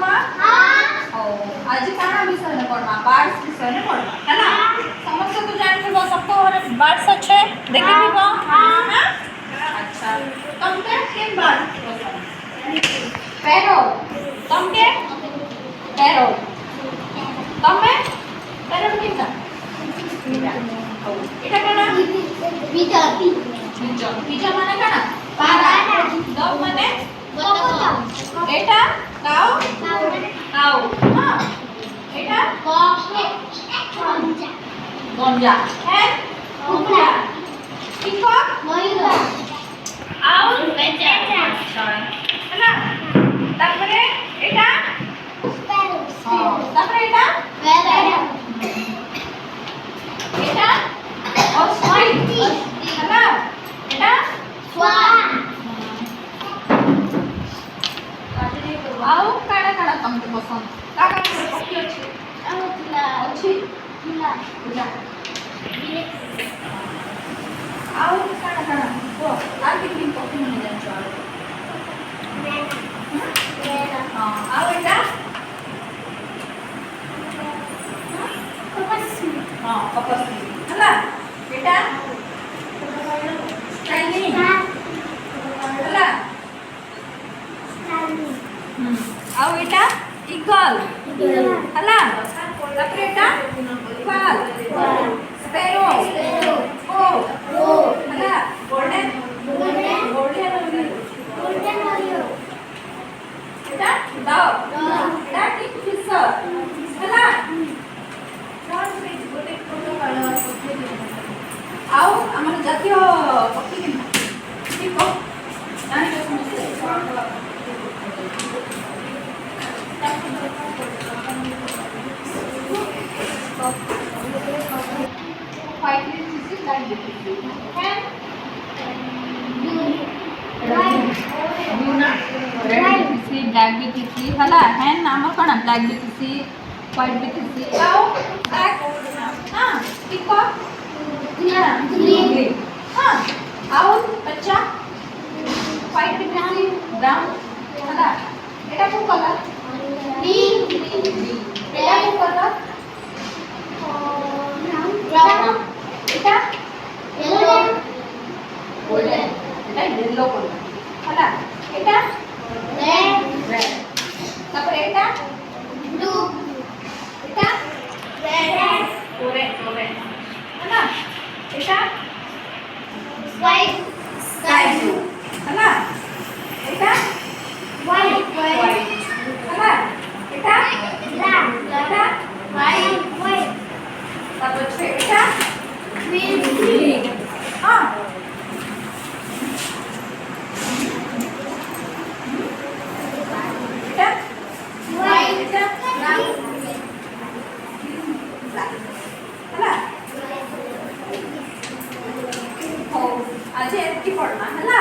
ମା ହଉ ଆଜି କାଣା ବିଷୟରେ ପଢ଼ବା ବାର୍ଡସ୍ ବିଷୟରେ ପଢ଼ବା ହେଲା ସମସ୍ତେ ତ ଜାଣିଥିବ ସପ୍ତ ଘରେ ବାର୍ଡସ୍ ଅଛେ ଦେଖିଥିବ ଆଚ୍ଛା ତମକେ କେନ୍ ବାର୍ଡ প্যারট তমকে প্যারট তমে প্যারট কিটা এটা কানা পিজন পিজন পিজন মানে কানা পারা ডগ মানে বতক এটা কাউ কাউ হ্যাঁ এটা কক গঞ্জা গঞ্জা হ্যাঁ কুকুরা পিকক ময়ূর আউল বেচা না তারপরে এটা স্প্যারো তারপরে এটা প্যারট এটা অস্ট্রিচ না এটা স্wan ଆଉ କାଣା କାଣା ତମକୁ ପସନ୍ଦ କାଣା କାଣା ପକ୍ଷୀ ଅଛି ଅଛି ଆଉ କାଣା କାଣା କୁହ ଆଉ କିଛି ପକ୍ଷୀ ମାନେ ଜାଣିଛ ଆଉ ଏଇଟା ହଁ କପସ୍ଲି ହେଲା ଏଇଟା ଷ୍ଟାଇଲି ହେଲା ଆଉ ଏଇଟା ଇଗଲ ହେଲା ତାପରେ ଏଇଟା ଫାଲ ସ୍ପେରୋ ଓ ହେଲା ଗୋଲ୍ଡେନ ଗୋଲ୍ଡେନ ଓରିଓ এটা ডাব এটা কিংফিশার ହେଲା ଆଉ ଆମର ଜାତୀୟ ପକ୍ଷୀ କେନ୍ତା ଜାଣିଛ ସମସ୍ତେ ब्लैक बीटीसी हला हैन हमर कोन ब्लैक बीटीसी व्हाइट बीटीसी आओ हां पिको ना ग्रीन हां आओ बच्चा व्हाइट बीटीसी ब्राउन हला एटा को कलर ग्रीन एटा को कलर ब्राउन एटा येलो गोल्डन एटा येलो कलर हला एटा red red তারপরে এটা blue এটা red orange orange না এটা white sky blue না এটা white white না এটা black এটা white white তারপরে এটা green green হ্যাঁ आज एतकी पढ़ना है ना।